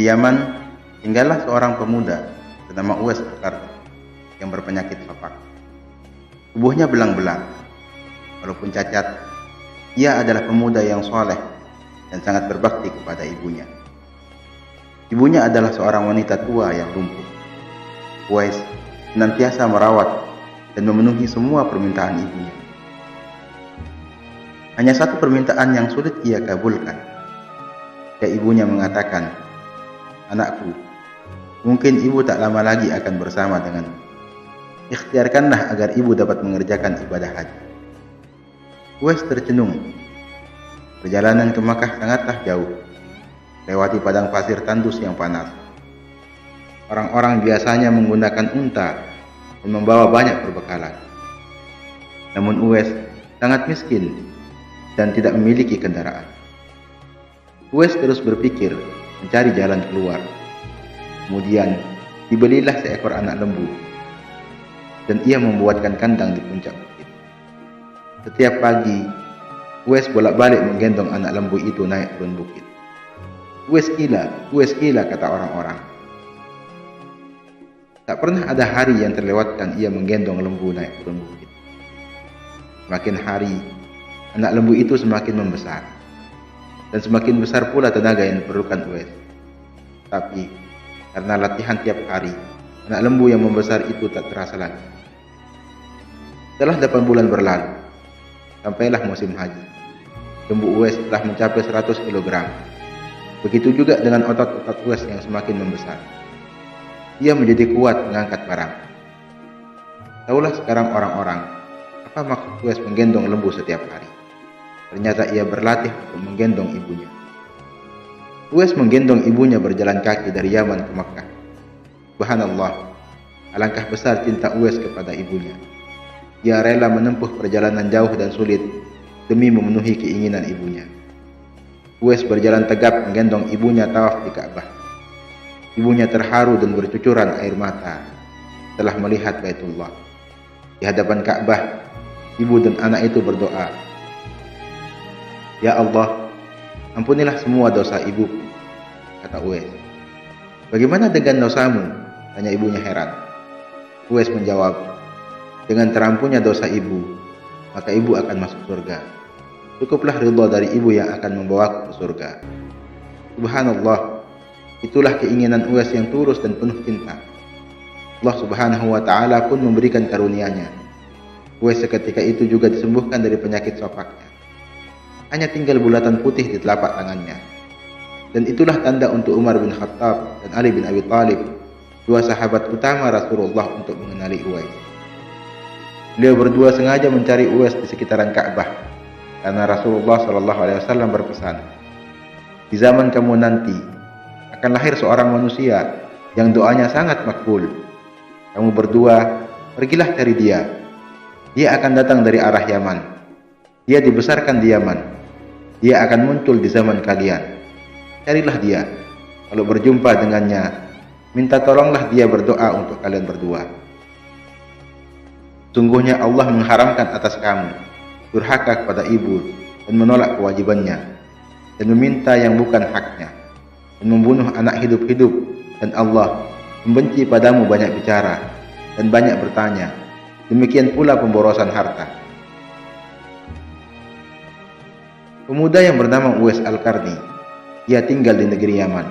Di Yaman, tinggallah seorang pemuda bernama Uwais Al-Qarni yang berpenyakit sopak. Tubuhnya belang-belang. Walaupun cacat, ia adalah pemuda yang soleh dan sangat berbakti kepada ibunya. Ibunya adalah seorang wanita tua yang lumpuh. Uwais senantiasa merawat dan memenuhi semua permintaan ibunya. Hanya satu permintaan yang sulit ia kabulkan. Ibunya mengatakan, "Anakku, mungkin ibu tak lama lagi akan bersama denganmu. Ikhtiarkanlah agar ibu dapat mengerjakan ibadah haji." Uwais tercenung. Perjalanan ke Makkah sangatlah jauh, lewati padang pasir tandus yang panas. Orang-orang biasanya menggunakan unta dan membawa banyak perbekalan. Namun Uwais sangat miskin dan tidak memiliki kendaraan. Uwais terus berpikir mencari jalan keluar. Kemudian dibelilah seekor anak lembu dan ia membuatkan kandang di puncak bukit. Setiap pagi, Uwais bolak-balik menggendong anak lembu itu naik turun bukit. Uwais gila, kata orang-orang. Tak pernah ada hari yang terlewatkan ia menggendong lembu naik turun bukit. Semakin hari, anak lembu itu semakin membesar. Dan semakin besar pula tenaga yang diperlukan Uwais. Tapi, karena latihan tiap hari, anak lembu yang membesar itu tak terasa lagi. Setelah 8 bulan berlalu, sampailah musim haji. Lembu Uwais telah mencapai 100 kg. Begitu juga dengan otot-otot Uwais yang semakin membesar. Ia menjadi kuat mengangkat barang. Taulah sekarang orang-orang, apa maksud Uwais menggendong lembu setiap hari. Ternyata ia berlatih untuk menggendong ibunya. Uwais menggendong ibunya berjalan kaki dari Yaman ke Makkah. Subhanallah, alangkah besar cinta Uwais kepada ibunya. Ia rela menempuh perjalanan jauh dan sulit demi memenuhi keinginan ibunya. Uwais berjalan tegap menggendong ibunya tawaf di Ka'bah. Ibunya terharu dan bercucuran air mata setelah melihat Baitullah. Di hadapan Ka'bah, ibu dan anak itu berdoa, "Ya Allah, ampunilah semua dosa ibuku," kata Uwais. "Bagaimana dengan dosamu?" tanya ibunya heran. Uwais menjawab, "Dengan terampunnya dosa ibu, maka ibu akan masuk surga. Cukuplah ridha dari ibu yang akan membawaku ke surga." Subhanallah, itulah keinginan Uwais yang tulus dan penuh cinta. Allah Subhanahu wa Ta'ala pun memberikan karunia-Nya. Uwais seketika itu juga disembuhkan dari penyakit sopaknya. Hanya tinggal bulatan putih di telapak tangannya. Dan itulah tanda untuk Umar bin Khattab dan Ali bin Abi Thalib, dua sahabat utama Rasulullah, untuk mengenali Uwais. Beliau berdua sengaja mencari Uwais di sekitaran Ka'bah karena Rasulullah SAW berpesan, "Di zaman kamu nanti akan lahir seorang manusia yang doanya sangat makbul. Kamu berdua pergilah cari dia. Dia akan datang dari arah Yaman. Dia dibesarkan di Yaman. Dia akan muncul di zaman kalian. Carilah dia. Kalau berjumpa dengannya, minta tolonglah dia berdoa untuk kalian berdua. Sungguhnya Allah mengharamkan atas kamu durhaka kepada ibu dan menolak kewajibannya dan meminta yang bukan haknya dan membunuh anak hidup-hidup, dan Allah membenci padamu banyak bicara dan banyak bertanya. Demikian pula pemborosan harta." Pemuda yang bernama Uwais Al-Qarni, ia tinggal di negeri Yaman.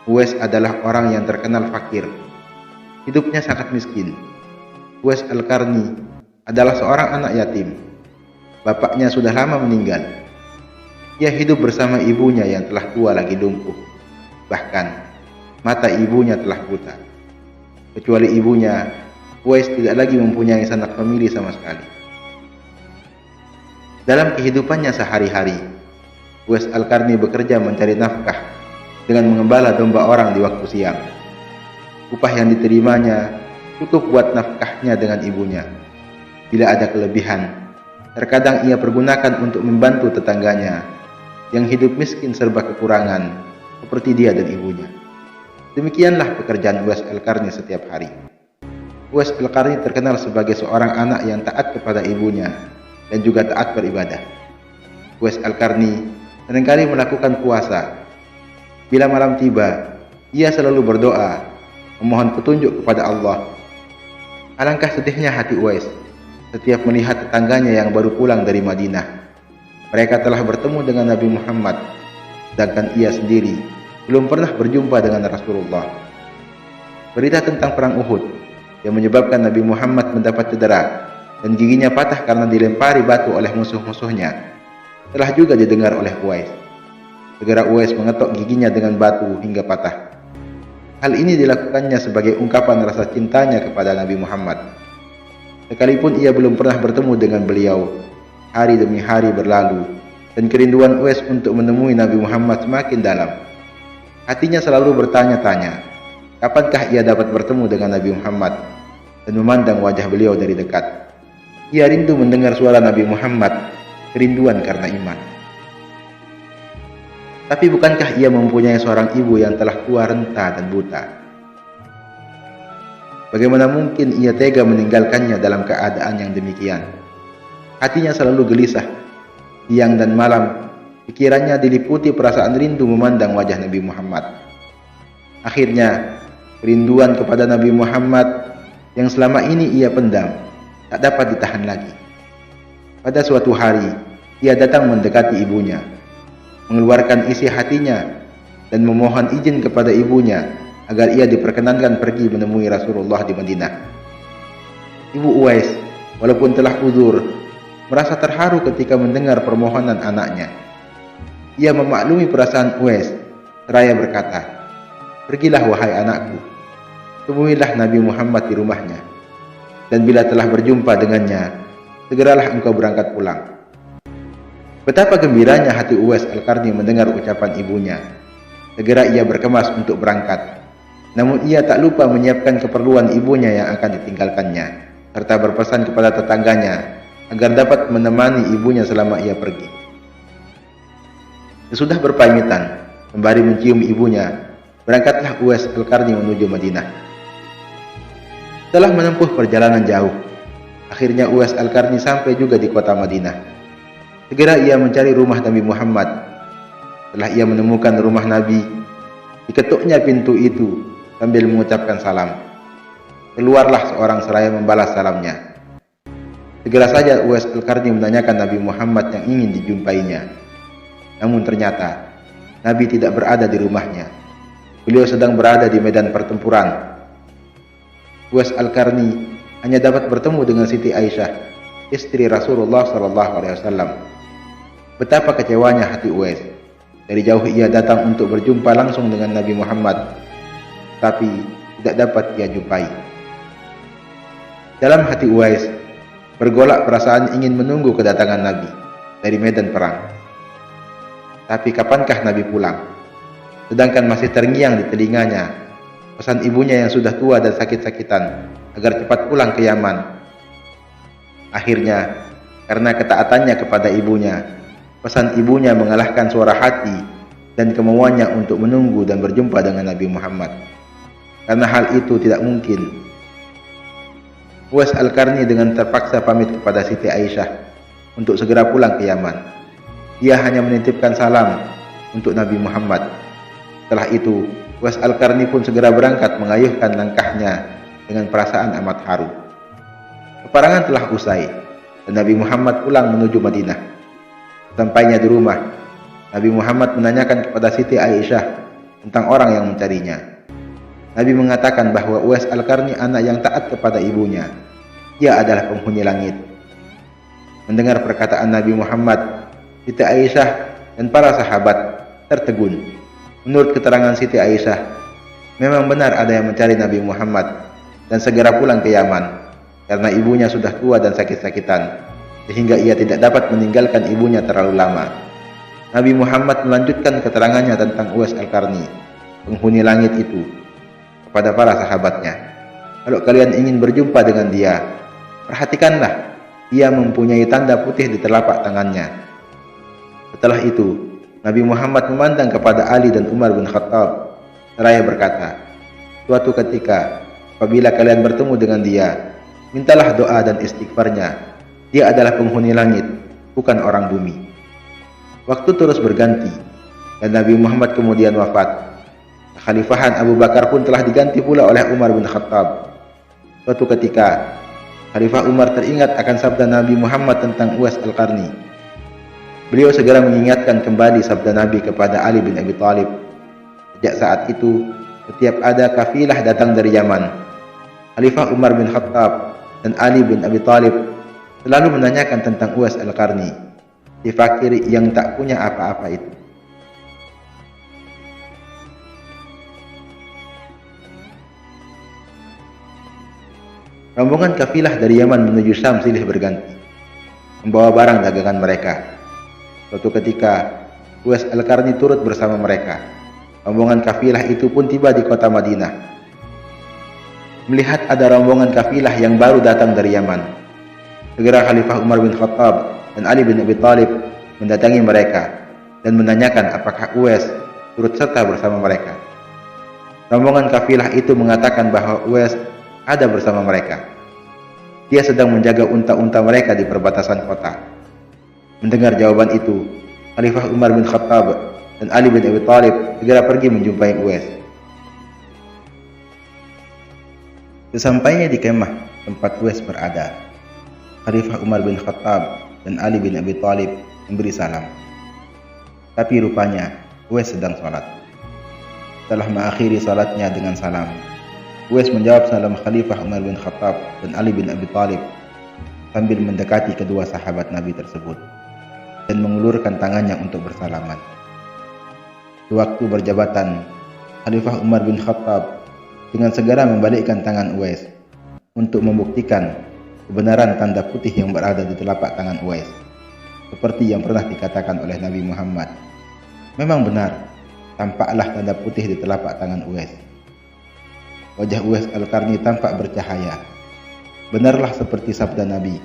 Uwais adalah orang yang terkenal fakir. Hidupnya sangat miskin. Uwais Al-Qarni adalah seorang anak yatim. Bapaknya sudah lama meninggal. Ia hidup bersama ibunya yang telah tua lagi lumpuh. Bahkan, mata ibunya telah buta. Kecuali ibunya, Uwais tidak lagi mempunyai sanak famili sama sekali. Dalam kehidupannya sehari-hari, Uwais Al-Qarni bekerja mencari nafkah dengan mengembala domba orang di waktu siang. Upah yang diterimanya cukup buat nafkahnya dengan ibunya. Bila ada kelebihan, terkadang ia pergunakan untuk membantu tetangganya yang hidup miskin serba kekurangan seperti dia dan ibunya. Demikianlah pekerjaan Uwais Al-Qarni setiap hari. Uwais Al-Qarni terkenal sebagai seorang anak yang taat kepada ibunya dan juga taat beribadah. Uwais Al-Qarni seringkali melakukan puasa. Bila malam tiba, ia selalu berdoa, memohon petunjuk kepada Allah. Alangkah sedihnya hati Uwais setiap melihat tetangganya yang baru pulang dari Madinah. Mereka telah bertemu dengan Nabi Muhammad, sedangkan ia sendiri belum pernah berjumpa dengan Rasulullah. Berita tentang perang Uhud yang menyebabkan Nabi Muhammad mendapat cedera dan giginya patah karena dilempari batu oleh musuh-musuhnya telah juga didengar oleh Uwais. Segera Uwais mengetok giginya dengan batu hingga patah. Hal ini dilakukannya sebagai ungkapan rasa cintanya kepada Nabi Muhammad. Sekalipun ia belum pernah bertemu dengan beliau, hari demi hari berlalu dan kerinduan Uwais untuk menemui Nabi Muhammad semakin dalam. Hatinya selalu bertanya-tanya, kapankah ia dapat bertemu dengan Nabi Muhammad dan memandang wajah beliau dari dekat. Ia rindu mendengar suara Nabi Muhammad, kerinduan karena iman. Tapi bukankah ia mempunyai seorang ibu yang telah tua renta dan buta? Bagaimana mungkin ia tega meninggalkannya dalam keadaan yang demikian? Hatinya selalu gelisah. Siang dan malam, pikirannya diliputi perasaan rindu memandang wajah Nabi Muhammad. Akhirnya, kerinduan kepada Nabi Muhammad yang selama ini ia pendam tak dapat ditahan lagi. Pada suatu hari, ia datang mendekati ibunya, mengeluarkan isi hatinya dan memohon izin kepada ibunya agar ia diperkenankan pergi menemui Rasulullah di Madinah. Ibu Uwais, walaupun telah uzur, merasa terharu ketika mendengar permohonan anaknya. Ia memaklumi perasaan Uwais, seraya berkata, "Pergilah wahai anakku, temuilah Nabi Muhammad di rumahnya, dan bila telah berjumpa dengannya, segeralah engkau berangkat pulang." Betapa gembiranya hati Uwais Al-Qarni mendengar ucapan ibunya. Segera ia berkemas untuk berangkat. Namun ia tak lupa menyiapkan keperluan ibunya yang akan ditinggalkannya, serta berpesan kepada tetangganya agar dapat menemani ibunya selama ia pergi. Sesudah berpamitan, sembari mencium ibunya, berangkatlah Uwais Al-Qarni menuju Madinah. Setelah menempuh perjalanan jauh, akhirnya Uwais Al-Qarni sampai juga di kota Madinah. Segera ia mencari rumah Nabi Muhammad. Setelah ia menemukan rumah Nabi, diketuknya pintu itu sambil mengucapkan salam. Keluarlah seorang seraya membalas salamnya. Segera saja Uwais Al-Qarni menanyakan Nabi Muhammad yang ingin dijumpainya. Namun ternyata Nabi tidak berada di rumahnya. Beliau sedang berada di medan pertempuran. Uwais Al-Qarni hanya dapat bertemu dengan Siti Aisyah, istri Rasulullah SAW. Betapa kecewanya hati Uwais. Dari jauh ia datang untuk berjumpa langsung dengan Nabi Muhammad, tapi tidak dapat ia jumpai. Dalam hati Uwais bergolak perasaan ingin menunggu kedatangan Nabi dari medan perang. Tapi kapankah Nabi pulang? Sedangkan masih terngiang di telinganya pesan ibunya yang sudah tua dan sakit-sakitan agar cepat pulang ke Yaman. Akhirnya, karena ketaatannya kepada ibunya, pesan ibunya mengalahkan suara hati dan kemauannya untuk menunggu dan berjumpa dengan Nabi Muhammad. Karena hal itu tidak mungkin, Uwais Al-Qarni dengan terpaksa pamit kepada Siti Aisyah untuk segera pulang ke Yaman. Dia hanya menitipkan salam untuk Nabi Muhammad. Setelah itu, Uwais Al-Qarni pun segera berangkat mengayuhkan langkahnya dengan perasaan amat haru. Peperangan telah usai dan Nabi Muhammad pulang menuju Madinah. Sampainya di rumah, Nabi Muhammad menanyakan kepada Siti Aisyah tentang orang yang mencarinya. Nabi mengatakan bahwa Uwais Al-Qarni anak yang taat kepada ibunya. Ia adalah penghuni langit. Mendengar perkataan Nabi Muhammad, Siti Aisyah dan para sahabat tertegun. Menurut keterangan Siti Aisyah, memang benar ada yang mencari Nabi Muhammad dan segera pulang ke Yaman karena ibunya sudah tua dan sakit-sakitan, sehingga ia tidak dapat meninggalkan ibunya terlalu lama. Nabi Muhammad melanjutkan keterangannya tentang Uwais Al-Qarni, penghuni langit itu, kepada para sahabatnya. Kalau kalian ingin berjumpa dengan dia, perhatikanlah, ia mempunyai tanda putih di telapak tangannya. Setelah itu, Nabi Muhammad memandang kepada Ali dan Umar bin Khattab, seraya berkata, "Suatu ketika, apabila kalian bertemu dengan dia, mintalah doa dan istighfarnya. Dia adalah penghuni langit, bukan orang bumi." Waktu terus berganti. dan Nabi Muhammad kemudian wafat. Kekhalifahan Abu Bakar pun telah diganti pula oleh Umar bin Khattab. Suatu ketika, Khalifah Umar teringat akan sabda Nabi Muhammad tentang Uwais Al-Qarni. Beliau segera mengingatkan kembali sabda Nabi kepada Ali bin Abi Thalib. Sejak saat itu, setiap ada kafilah datang dari Yaman, Khalifah Umar bin Khattab dan Ali bin Abi Thalib selalu menanyakan tentang Uwais Al-Qarni, si fakir yang tak punya apa-apa itu. Rombongan kafilah dari Yaman menuju Syam silih berganti, membawa barang dagangan mereka. Suatu ketika, Uwais Al-Qarni turut bersama mereka. Rombongan kafilah itu pun tiba di kota Madinah. Melihat ada rombongan kafilah yang baru datang dari Yaman, segera Khalifah Umar bin Khattab dan Ali bin Abi Thalib mendatangi mereka dan menanyakan apakah Uwais turut serta bersama mereka. Rombongan kafilah itu mengatakan bahwa Uwais ada bersama mereka. Dia sedang menjaga unta-unta mereka di perbatasan kota. Mendengar jawaban itu, Khalifah Umar bin Khattab dan Ali bin Abi Thalib segera pergi menjumpai Uwais. Sesampainya di kemah tempat Uwais berada, Khalifah Umar bin Khattab dan Ali bin Abi Thalib memberi salam. Tapi rupanya Uwais sedang sholat. Setelah mengakhiri salatnya dengan salam, Uwais menjawab salam Khalifah Umar bin Khattab dan Ali bin Abi Thalib sambil mendekati kedua sahabat Nabi tersebut dan mengulurkan tangannya untuk bersalaman. Sewaktu berjabatan, Khalifah Umar bin Khattab dengan segera membalikkan tangan Uwais untuk membuktikan kebenaran tanda putih yang berada di telapak tangan Uwais, seperti yang pernah dikatakan oleh Nabi Muhammad. Memang benar, tampaklah tanda putih di telapak tangan Uwais. Wajah Uwais Al-Qarni tampak bercahaya. Benarlah seperti sabda Nabi,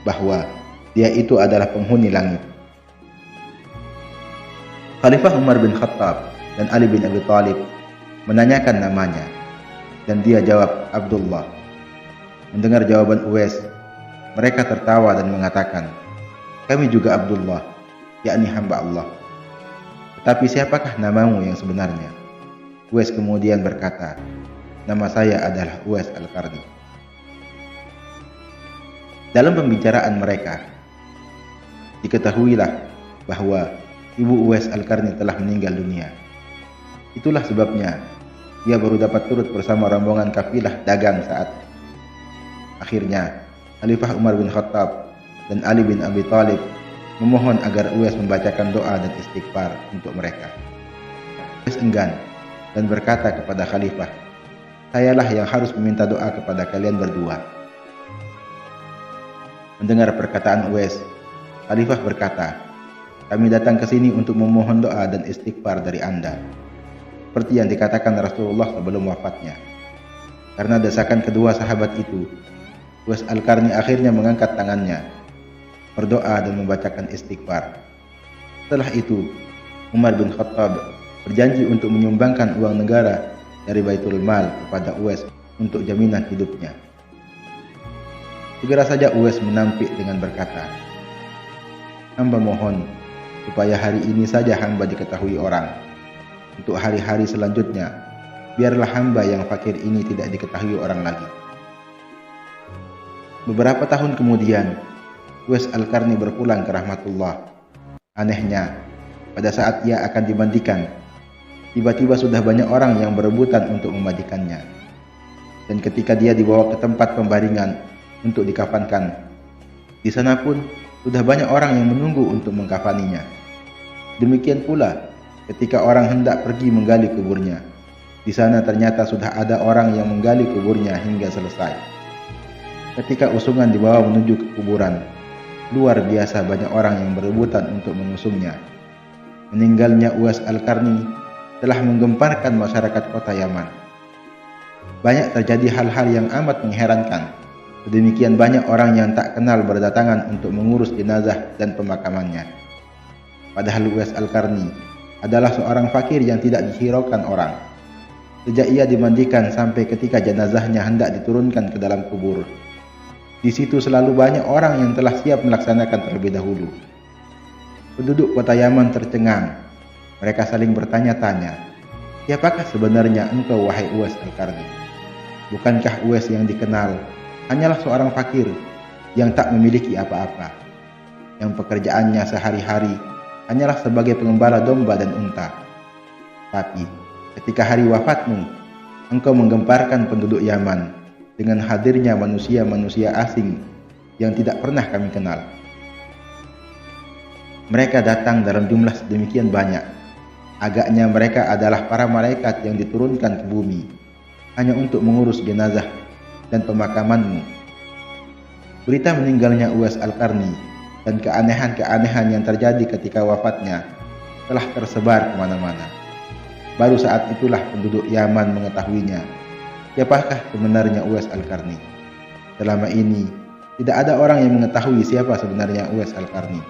bahwa dia itu adalah penghuni langit. Khalifah Umar bin Khattab dan Ali bin Abi Thalib menanyakan namanya, dan dia jawab Abdullah. Mendengar jawaban Uwais, mereka tertawa dan mengatakan, kami juga Abdullah, yakni hamba Allah. Tetapi siapakah namamu yang sebenarnya? Uwais kemudian berkata, nama saya adalah Uwais Al-Qarni. Dalam pembicaraan mereka, diketahuilah bahwa ibu Uwais Al-Qarni telah meninggal dunia. Itulah sebabnya ia baru dapat turut bersama rombongan kafilah dagang saat. Akhirnya, Khalifah Umar bin Khattab dan Ali bin Abi Thalib memohon agar Uwais membacakan doa dan istighfar untuk mereka. Uwais enggan dan berkata kepada Khalifah, sayalah yang harus meminta doa kepada kalian berdua. Mendengar perkataan Uwais, Khalifah berkata, kami datang ke sini untuk memohon doa dan istighfar dari Anda, seperti yang dikatakan Rasulullah sebelum wafatnya. Karena desakan kedua sahabat itu, Uwais Al-Qarni akhirnya mengangkat tangannya, berdoa dan membacakan istighfar. Setelah itu, Umar bin Khattab berjanji untuk menyumbangkan uang negara dari Baitul Mal kepada Uwais untuk jaminan hidupnya. Segera saja Uwais menampik dengan berkata, hamba mohon supaya hari ini saja hamba diketahui orang. Untuk hari-hari selanjutnya, biarlah hamba yang fakir ini tidak diketahui orang lagi. Beberapa tahun kemudian, Uwais Al-Qarni berpulang ke rahmatullah. Anehnya, pada saat ia akan dimandikan, tiba-tiba sudah banyak orang yang berebutan untuk memandikannya. Dan ketika dia dibawa ke tempat pembaringan untuk dikafankan, di sana pun sudah banyak orang yang menunggu untuk mengkafaninya. Demikian pula ketika orang hendak pergi menggali kuburnya, di sana ternyata sudah ada orang yang menggali kuburnya hingga selesai. Ketika usungan dibawa menuju ke kuburan, luar biasa banyak orang yang berebutan untuk mengusungnya. Meninggalnya Uwais Al-Qarni telah menggemparkan masyarakat kota Yaman. Banyak terjadi hal-hal yang amat mengherankan. Sedemikian banyak orang yang tak kenal berdatangan untuk mengurus jenazah dan pemakamannya. Padahal Uwais Al-Qarni adalah seorang fakir yang tidak dihiraukan orang. Sejak ia dimandikan sampai ketika jenazahnya hendak diturunkan ke dalam kubur, di situ selalu banyak orang yang telah siap melaksanakan terlebih dahulu. Penduduk kota Yaman tercengang. Mereka saling bertanya-tanya, siapakah sebenarnya engkau wahai Uwais Al-Qarni? Bukankah Uwais yang dikenal hanyalah seorang fakir yang tak memiliki apa-apa, yang pekerjaannya sehari-hari hanyalah sebagai pengembala domba dan unta. Tapi ketika hari wafatmu, engkau menggemparkan penduduk Yaman dengan hadirnya manusia-manusia asing yang tidak pernah kami kenal. Mereka datang dalam jumlah sedemikian banyak. Agaknya mereka adalah para malaikat yang diturunkan ke bumi hanya untuk mengurus jenazah dan pemakamanmu. Berita meninggalnya Uwais Al-Qarni dan keanehan-keanehan yang terjadi ketika wafatnya telah tersebar kemana-mana. Baru saat itulah penduduk Yaman mengetahuinya siapakah sebenarnya Uwais Al-Qarni. Selama ini tidak ada orang yang mengetahui siapa sebenarnya Uwais Al-Qarni.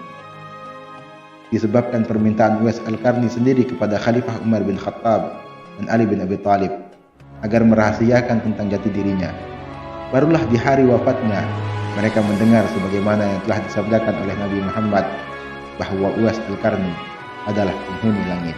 Disebabkan permintaan Uwais Al-Qarni sendiri kepada Khalifah Umar bin Khattab dan Ali bin Abi Thalib agar merahasiakan tentang jati dirinya. Barulah di hari wafatnya mereka mendengar sebagaimana yang telah disabdakan oleh Nabi Muhammad bahwa Uwais Al-Qarni adalah penghuni langit.